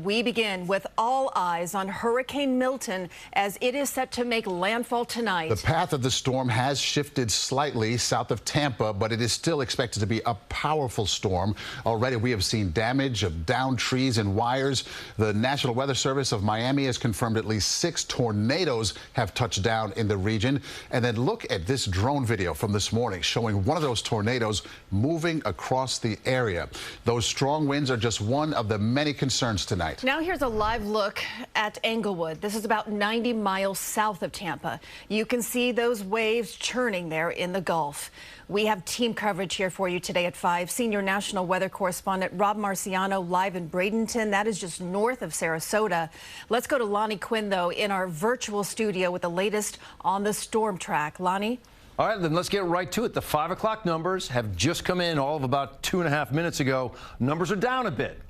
We begin with all eyes on Hurricane Milton as it is set to make landfall tonight. The path of the storm has shifted slightly south of Tampa, but it is still expected to be a powerful storm. Already we have seen damage of downed trees and wires. The National Weather Service of Miami has confirmed at least 6 tornadoes have touched down in the region. And then look at this drone video from this morning showing one of those tornadoes moving across the area. Those strong winds are just one of the many concerns tonight. Now here's a live look at Englewood. This is about 90 miles south of Tampa. You can see those waves churning there in the Gulf. We have team coverage here for you today at 5. Senior national weather correspondent Rob Marciano live in Bradenton. That is just north of Sarasota. Let's go to Lonnie Quinn, though, in our virtual studio with the latest on the storm track. Lonnie? All right, then let's get right to it. The 5 o'clock numbers have just come in all of about 2.5 minutes ago. Numbers are down a bit.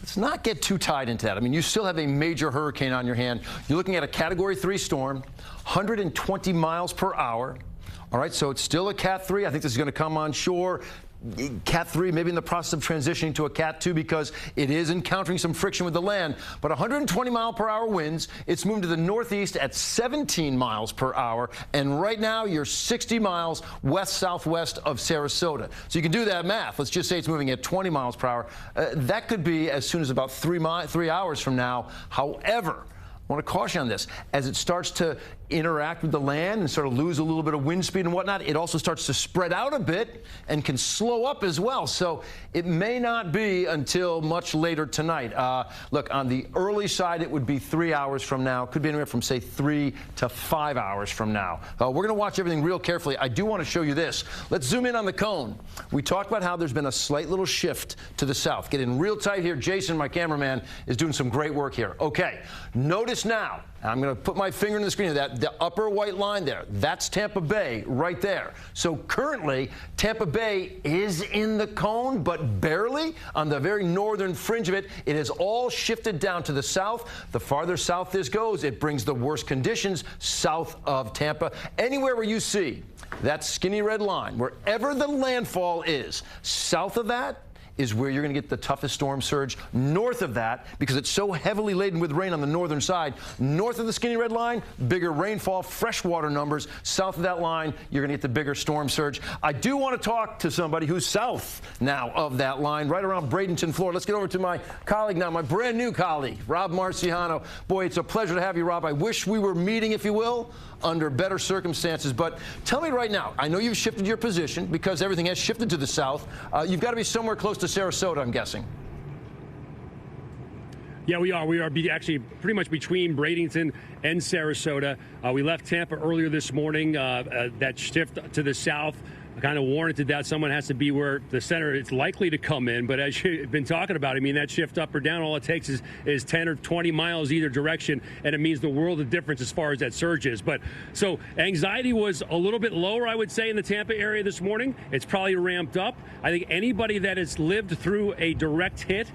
Let's not get too tied into that. I mean, you still have a major hurricane on your hand. You're looking at a Category 3 storm, 120 miles per hour. All right, so it's still a Cat 3. I think this is going to come on shore. Cat 3, maybe in the process of transitioning to a Cat 2 because it is encountering some friction with the land. But 120 mile per hour winds. It's moved to the northeast at 17 miles per hour. And right now, you're 60 miles west-southwest of Sarasota. So you can do that math. Let's just say it's moving at 20 miles per hour. That could be as soon as about 3 hours from now. However, I want to caution on this. As it starts to interact with the land and sort of lose a little bit of wind speed and whatnot, it also starts to spread out a bit and can slow up as well. So it may not be until much later tonight. Look, on the early side, it would be 3 hours from now. Could be anywhere from, say, 3 to 5 hours from now. We're going to watch everything real carefully. I do want to show you this. Let's zoom in on the cone. We talked about how there's been a slight little shift to the south. Get in real tight here. Jason, my cameraman, is doing some great work here. Okay, notice now, I'm going to put my finger in the screen of that, the upper white line there, that's Tampa Bay right there. So currently, Tampa Bay is in the cone, but barely on the very northern fringe of it. It has all shifted down to the south. The farther south this goes, it brings the worst conditions south of Tampa. Anywhere where you see that skinny red line, wherever the landfall is, south of that is where you're going to get the toughest storm surge. North of that, because it's so heavily laden with rain on the northern side, north of the skinny red line, bigger rainfall, freshwater numbers. South of that line, you're going to get the bigger storm surge. I do want to talk to somebody who's south now of that line, right around Bradenton, Florida. Let's get over to my colleague now, my brand new colleague, Rob Marciano. Boy, it's a pleasure to have you, Rob. I wish we were meeting, if you will, under better circumstances. But tell me right now, I know you've shifted your position because everything has shifted to the south. You've got to be somewhere close to Sarasota, I'm guessing. Yeah, we are. We are actually pretty much between Bradenton and Sarasota. We left Tampa earlier this morning. That shift to the south kind of warranted that someone has to be where the center is likely to come in. But as you've been talking about, I mean, that shift up or down, all it takes is 10 or 20 miles either direction, and it means the world of difference as far as that surge is. But so anxiety was a little bit lower, I would say, in the Tampa area this morning. It's probably ramped up. I think anybody that has lived through a direct hit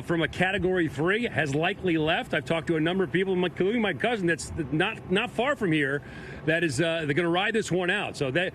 from a Category 3 has likely left. I've talked to a number of people, including my cousin that's not far from here, that is they're going to ride this one out. So there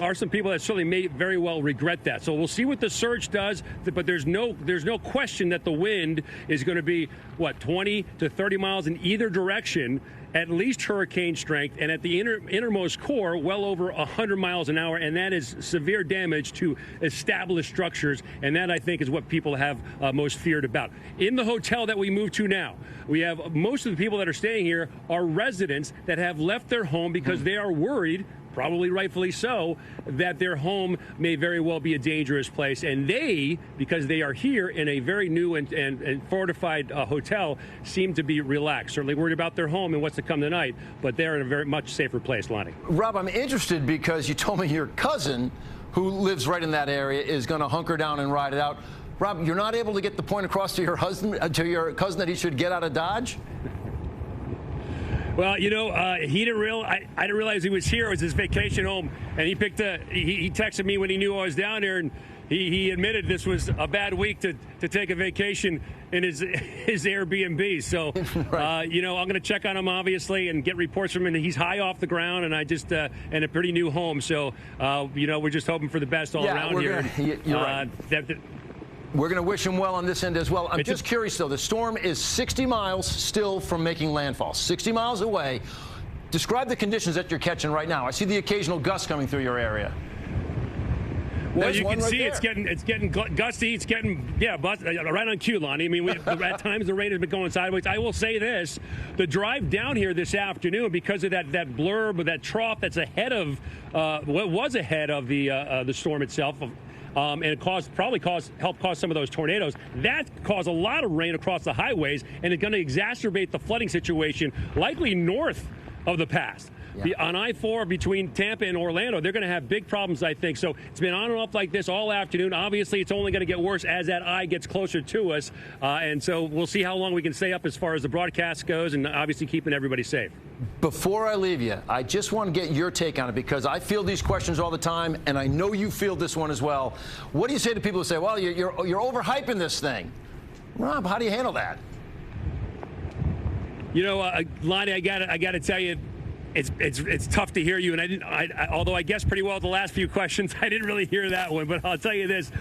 are some people that certainly may very well regret that. So we'll see what the surge does, but there's no question that the wind is going to be, what, 20 to 30 miles in either direction, at least hurricane strength, and at the innermost core, well over 100 miles an hour, and that is severe damage to established structures, and that, I think, is what people have most feared about. In the hotel that we moved to now, we have most of the people that are staying here are residents that have left their home because they are worried, probably rightfully so, that their home may very well be a dangerous place. And they, because they are here in a very new and fortified hotel, seem to be relaxed. Certainly worried about their home and what's to come tonight, but they're in a very much safer place, Lonnie. Rob, I'm interested because you told me your cousin, who lives right in that area, is going to hunker down and ride it out. Rob, you're not able to get the point across to your husband, to your cousin, that he should get out of Dodge? Well, you know, I didn't realize he was here. It was his vacation home, and he texted me when he knew I was down there, and he admitted this was a bad week to take a vacation in his Airbnb. So, right. You know, I'm going to check on him, obviously, and get reports from him. He's high off the ground, and and a pretty new home. So, you know, we're just hoping for the best all around here. You're right. We're going to wish him well on this end as well. I'm just curious, though. The storm is 60 miles still from making landfall, 60 miles away. Describe the conditions that you're catching right now. I see the occasional gust coming through your area. Well, you can see it's getting gusty. It's getting, right on cue, Lonnie. I mean, at times the rain has been going sideways. I will say this. The drive down here this afternoon, because of that blurb or that trough that's ahead of what was ahead of the storm itself, and it helped cause some of those tornadoes. That caused a lot of rain across the highways, and it's going to exacerbate the flooding situation, likely north of the pass. Yeah. On I-4 between Tampa and Orlando, they're going to have big problems, I think. So it's been on and off like this all afternoon. Obviously, it's only going to get worse as that eye gets closer to us. And so we'll see how long we can stay up as far as the broadcast goes, and obviously keeping everybody safe. Before I leave you, I just want to get your take on it, because I field these questions all the time, and I know you field this one as well. What do you say to people who say, well, you're overhyping this thing? Rob, how do you handle that? You know, Lonnie, I got to tell you, it's tough to hear you, and although I guessed pretty well the last few questions, I didn't really hear that one. But I'll tell you this: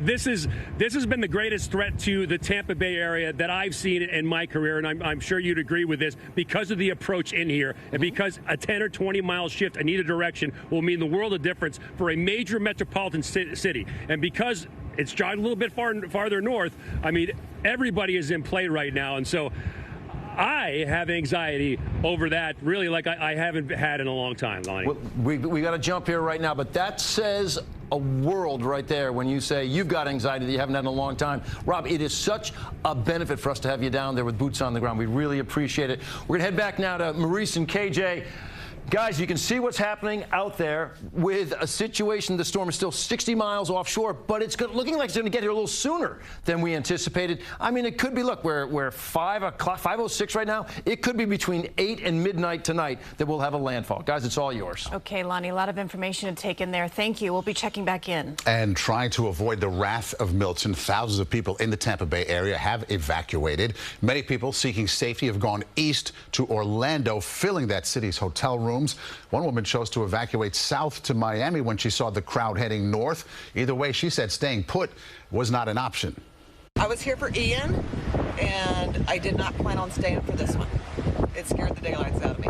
this has been the greatest threat to the Tampa Bay area that I've seen in my career, and I'm sure you'd agree with this, because of the approach in here, and because a 10 or 20 mile shift in either direction will mean the world of difference for a major metropolitan city, and because it's jogged a little bit farther north. I mean, everybody is in play right now, and so I have anxiety over that, really, like I haven't had in a long time, Lonnie. Well, we got to jump here right now, but that says a world right there when you say you've got anxiety that you haven't had in a long time. Rob, it is such a benefit for us to have you down there with boots on the ground. We really appreciate it. We're going to head back now to Maurice and KJ. Guys, you can see what's happening out there with a situation. The storm is still 60 miles offshore, but it's looking like it's going to get here a little sooner than we anticipated. I mean, it could be, look, we're 5 o'clock, 5:06 right now. It could be between 8 and midnight tonight that we'll have a landfall. Guys, it's all yours. Okay, Lonnie, a lot of information to take in there. Thank you. We'll be checking back in. And trying to avoid the wrath of Milton, thousands of people in the Tampa Bay area have evacuated. Many people seeking safety have gone east to Orlando, filling that city's hotel rooms. One woman chose to evacuate south to Miami when she saw the crowd heading north. Either way, she said staying put was not an option. I was here for Ian, and I did not plan on staying for this one. It scared the daylights out of me.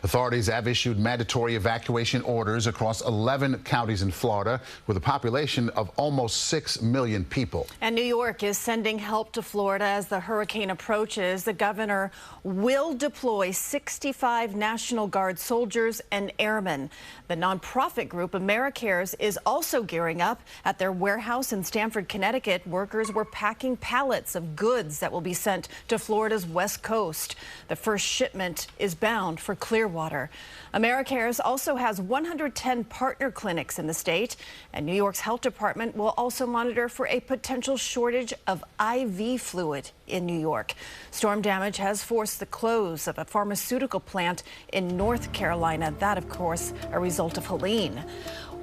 Authorities have issued mandatory evacuation orders across 11 counties in Florida, with a population of almost 6 million people. And New York is sending help to Florida as the hurricane approaches. The governor will deploy 65 National Guard soldiers and airmen. The nonprofit group AmeriCares is also gearing up. At their warehouse in Stamford, Connecticut, workers were packing pallets of goods that will be sent to Florida's west coast. The first shipment is bound for Clearwater. AmeriCares also has 110 partner clinics in the state, and New York's health department will also monitor for a potential shortage of IV fluid in New York. Storm damage has forced the close of a pharmaceutical plant in North Carolina. That, of course, a result of Helene.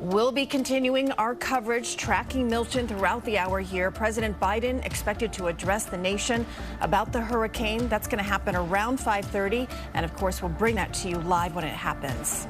We'll be continuing our coverage, tracking Milton throughout the hour here. President Biden expected to address the nation about the hurricane. That's going to happen around 5:30. And of course, we'll bring that to you live when it happens.